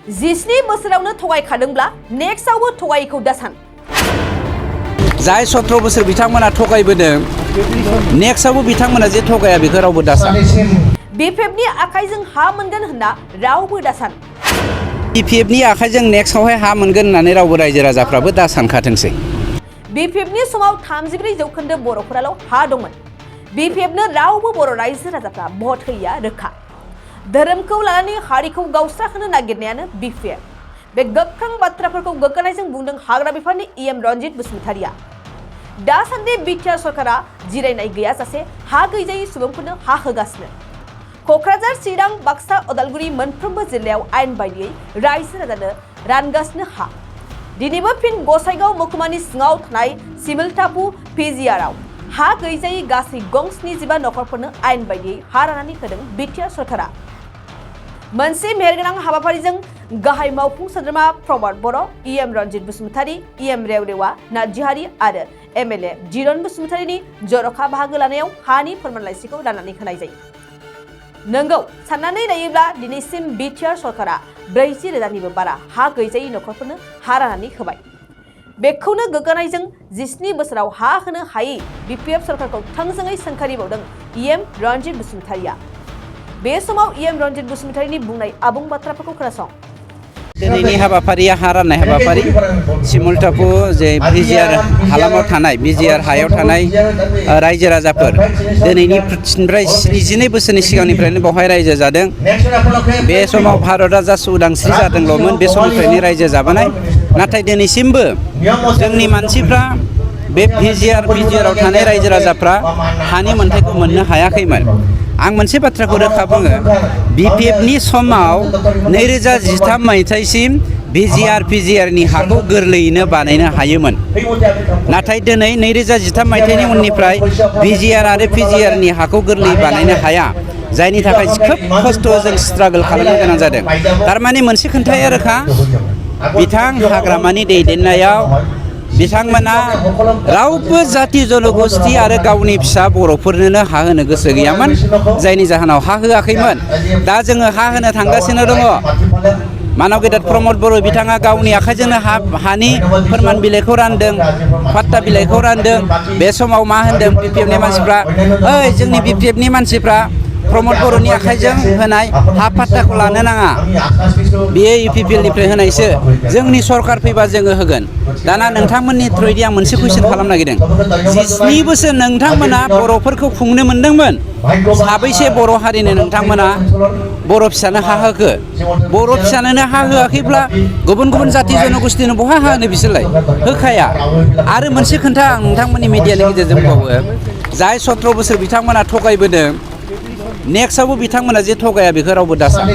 जिस्नि बोसोरावनो थगायखादोंब्ला नेक्स्टआवबो थगायैखौ दासान जाय 17 बोसोर बिथांमोना थगायबोदों नेक्स्टआवबो बिथांमोना जे थगाया बेखौ रावबो दासान बिपिएफनि आखाइजों हा मोनगोन होनना रावबो दासान बिपिएफनि आखाइजों नेक्स्टआवहाय हा मोनगोन होननानै रावबो रायजो राजाफ्राबो दा सानखाथोंसै बिपिएफनि समाव 34% बर'फोराल' हा दंमोन बिपिएफनो रावबो बर' रायजो राजाफ्रा भट होयैया रोखा धोरोमखौ लानानै हारिखौ गावस्राहोनो नागिरनायानो बिपिएफ बे गोख्रों बाथ्राफोरखौ गोग्गानायजों बुंदों हाग्रा बिफाननि इएम रन्जित बसुमतारिया दासान्दि बिटिआर सरकारा जिरायनाय गैयाजासे हा गैजायै सुबुंफोरनो हा होगासिनो क'क्राझार चिरां बाक्सा उदालगुरि मोनफ्रोमबो जिल्लायाव आयेन बायदियै रायजो राजानो रानगासिनो हा दिनैबो फिन गसाइगाव महकुमानि सिङाव थानाय सिमलटापु पिजिआरआव हा गैजायै गासै गं 75 नखरफोरनो आयेन बायदियै हा राननानै होदों बिटिआर सरकारा मोनसे मेहेरगोनां हाबाफारिजों गाहाय मावफुं सोद्रोमा प्रमद बर' इएम रन्जित बसुमतारी इएम रेवरेवा नार्जिहारि आरो एमएलए जिरन बसुमतारीनि जर'खा बाहागो लानायाव हानि फोरमानलाइसिखौ राननानै होनाय जायो नंगौ साननानै नायोब्ला दिनैसिम बिटिआर सरकारा 40,000निबो बारा हा गैजायै नखरफोरनो हा राननानै होबाय बेखौनो गोग्गानायजों 17 बोसोराव हा होनो हायै बिपिएफ सरकारखौ थोंजोङै सोंखारिबावदों इएम रन्जित बसुमतारीया बे समाव इएम रन्जित बसुमतारीनि बुंनाय आबुं बाथ्राफोरखौ खोनासं दिनैनि हाबाफारिया हा राननाय हाबाफारि सिमलटापु जे बिजिआर हालामाव थानाय बिजिआर हायाव थानाय रायजो राजाफोर दिनैनिफ्राय 72 बोसोरनि सिगांनिफ्रायनो बेवहाय रायजो जादों बे समाव भारतआ जास्ट उदांस्रि जादोंल'मोन बे समनिफ्रायनो रायजो जाबोनाय नाथाय दिनैसिमबो जोंनि मानसिफ्रा बे बिजिआराव थानाय रायजो राजाफ्रा हानि मोन्थायखौ मोननो हायाखैमोन आं मोनसे बाथ्राखौ रोखा बुङो बिपिएफनि समाव 2013 मायथाइसिम पिजिआरनि हाखौ गोरलैयैनो बानायनो हायोमोन नाथाय दिनै 2013 मायथाइनि उननिफ्राय बिजिआर आरो पिजिआरनि हाखौ गोरलैयै बानायनो हाया जायनि थाखाय खोब खस्थ' जों स्ट्रागल खालामनो गोनां जादों थारमाने मोनसे खोन्थाया रोखा बिथां हाग्रामानि दैदेननायाव बिथांमोना रावबो जाति जनगोष्ठी आरो गावनि फिसा बर'फोरनो हा होनो गोसो गैयामोन जायनि जाहोनाव हा होआखैमोन दा जोङो हा होनो थांगासिनो दङ मानव गेदेर प्रमद बर' बिथाङा गावनि आखाइजोंनो हानि फोरमान बिलाइखौ रानदों फाट्टा बिलाइखौ रानदों बे समाव मा होनदों बिपिएफनि मानसिफ्रा ओइ जोंनि बिपिएफनि मानसिफ्रा प्रमद बर'नि आखाइजों होनाय हा फाट्टाखौ लानो नाङा बेयो इउपिपिएलनिफ्राय होनायसो जोंनि सरकार फैबा जोङो होगोन दाना नोंथांमोननि थ्रुयै आं मोनसे कुइसन खालामनो नागिरदों 17 बोसोर नोंथांमोना बर'फोरखौ खुंनो मोनदोंमोन साबैसे बर' हारिनो नोंथांमोना बर' फिसानो हा होखो बर' फिसानो हा होआखैब्ला गुबुन गुबुन जाति जनगोष्ठीनो बहा हा होनो बिसोरलाय होखाया आरो मोनसे खोन्था आं नोंथांमोननि मिडियानि गेजेरजों बुंबावो जाय 17 बोसोर बिथांमोना थगायबोदों नेक्स्टआवबो बिथांमोना जे थगाया बेखौ रावबो दासान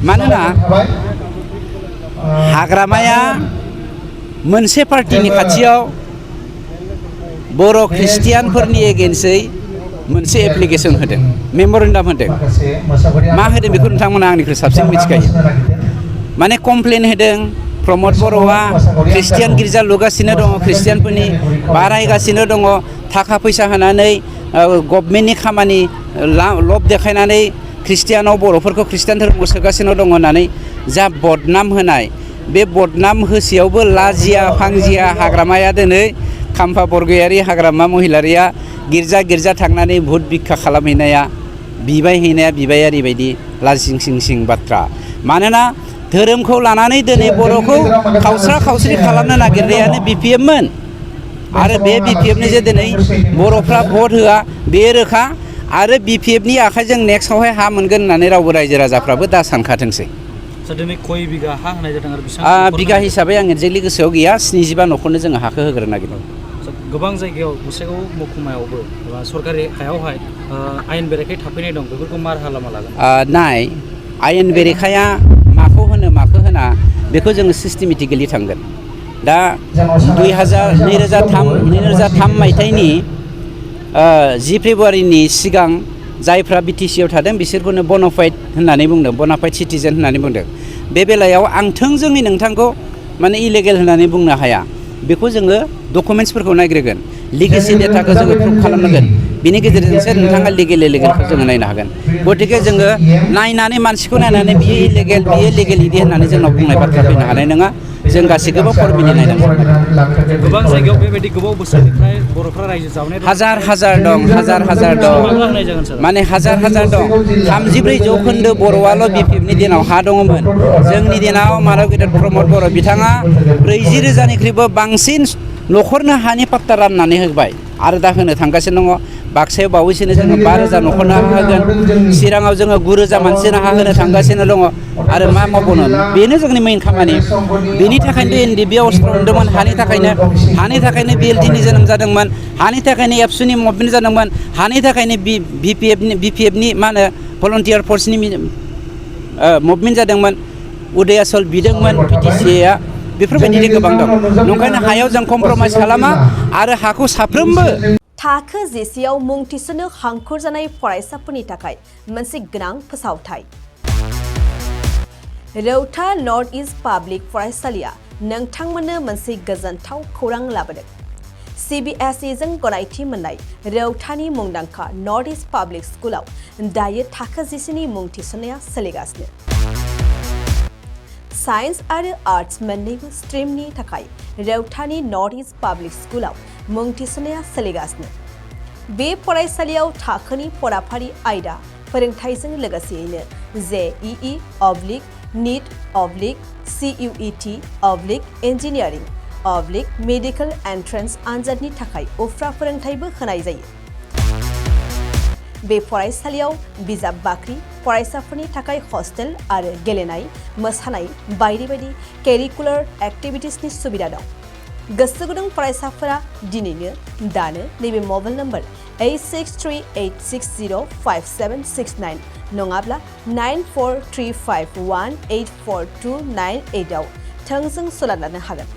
मानोना हाग्रामाया मोनसे पार्टिनि खाथियाव बर' ख्रिस्टियानफोरनि एगेन्स्टै मोनसे एप्लिकेसन होदों मेम'रेन्डाम होदों मा होदों बेखौ नोंथांमोना आंनिख्रुइ साबसिन मिथिखायो माने कमप्लेन होदों प्रमद बर'आ ख्रिस्टियान गिर्जा लुगासिनो दङ ख्रिस्टियानफोरनि बारायगासिनो दङ थाखा फैसा होनानै गभर्नमेन्टनि खामानि लब देखायनानै ख्रिस्टियानाव बर'फोरखौ ख्रिस्टियान धोरोमखौ सोगासिनो दङ होननानै जा बदनाम होनाय बे बदनाम होसेयावबो लाजिया फांजिया हाग्रामाया दिनै खाम्फा बरगयारि हाग्रामा महिलारिया गिर्जा गिर्जा थांनानै भुट भिक्षा खालामहैनाया बिबायारि बायदि लाजिं बाथ्रा मानोना धोरोमखौ लानानै दिनै बर'खौ खावस्रा खावस्रि खालामनो नागिरनायानो बिपिएफमोन आरो बे बिपिएफनि जे दिनै बर'फ्रा भट होआ बे रोखा आरो बिपिएफनि आखाइजों नेक्स्टआवहाय हा मोनगोन होननानै रावबो रायजो राजाफ्राबो दा सानखाथोंसै दिनै खय बिगा हा होनाय जादों आरो बिगा हिसाबै आं एक्जेक्टलि गोसोआव गैया 75 न'खरनो जोङो हाखौ होग्रोनो नागिरदों गोबां जायगायाव गसाइगाव महकुमायावबो सरकारि हायावहाय आयेन बेरेखायै थाफैनाय दं बेफोरखौ मा राहा लामा लागोन नाय आयेन बेरेखाया माखौ होनो माखौ होना बेखौ जोङो सिस्टेमेटिकेलि थांगोन दा 2003 मायथाइनि 10 फेब्रुवारिनि सिगां जायफ्रा बिटिसिआव थादों बिसोरखौनो बनाफाइड होननानै बुंदों बनाफाइड सिटिजेन होननानै बुंदों बे बेलायाव आं थोंजोङै नोंथांखौ माने इलिगेल होननानै बुंनो हाया बेखौ जोङो डकुमेन्ट्सफोरखौ नायग्रोगोन लिगेसि डेटाखौ जोङो प्रुभ खालामनांगोन बिनि गेजेरजोंसो नोंथाङा लिगेल इलिगेलखौ जोङो नायनो हागोन गतिके जोङो नायनानै मानसिखौ नायनानै बियो इलिगेल बियो लिगेल इदि होननानै जोंनाव बुंनाय बाथ्रा फैनो हानाय नङा जों गासैखौबो फर्मेलि नायनांगोन गोबां जायगायाव बेबायदि गोबाव बोसोरनिफ्राय बर'फ्रा रायजो जाबोनाय हाजार दं माने हाजार दं 34 जौखोन्दो बर'आल' बिपिएफनि दिनाव हा दङमोन जोंनि दिनाव मानब गेदेर प्रमद बर' बिथाङा 40,000निख्रुइबो बांसिन न'खरनो हानि पाट्टा राननानै होबाय आरो दा होनो थांगासिनो दङ बाक्सायाव बावैसोनो जोङो 5,000 न'खरनो हा होगोन चिराङाव जोङो 9,000 मानसिनो हा होनो थांगासिनो दङ आरो मा मावबावनो बेनो जोंनि मेइन खामानि बेनि थाखायनो एनडिबि अवस्था मोनदोंमोन हानि थाखायनो बिएलडिनि जोनोम जादोंमोन हानि थाखायनो एबसुनि मुभमेन्ट जादोंमोन हानि थाखायनो बिपिएफनि मा होनो भलन्टियार फर्सनि मुभमेन्ट जादोंमोन उदयाचल बिदोंमोन पिटिसिआ बेफोरबायदिनो गोबां दं नंखायनो हायाव जों कमप्रमाइज खालामा आरो हाखौ साफ्रोमबो थाखो जिसेआव मुं थिसननो हांखुर जानाय फरायसाफोरनि थाखाय मोनसे गोनां फोसावथाय रौता नर्थ इस्ट पाब्लिक फरायसालिया नोंथांमोननो मोनसे गोजोनथाव खौरां लाबोदों CBSE जों गनायथि मोननाय रौतानि मुंदांखा नर्थ इस्ट पाब्लिक स्कुलाव दायो थाखो जिसेनि मुं थिसननाया सोलिगासिनो साइन्स आरो आर्ट्स मोन्नैबो स्ट्रिमनि थाखाय रौतानि नर्थ इस्ट पाब्लिक स्कुलाव मुं थिसननाया सोलिगासिनो बे फरायसालियाव थाखोनि फराफारि आयदा फोरोंथाइजों लोगोसेयैनो JEE NEET CUET engineering medical entrance आनजादनि थाखाय उफ्रा फोरोंथाइबो होनाय जायो बे फरायसालियाव बिजाब बाख्रि फरायसाफोरनि थाखाय हस्टेल आरो गेलेनाय मोसानाय बायदि बायदि केरिकुलार एक्टिभिटिसनि सुबिदा दं गोसो गुदुं फरायसाफोरा दिनैनो दानो नैबे मबाइल नम्बर 8638605769 नङाब्ला 9435184298 आव थोंजों सोलाद लानो हागोन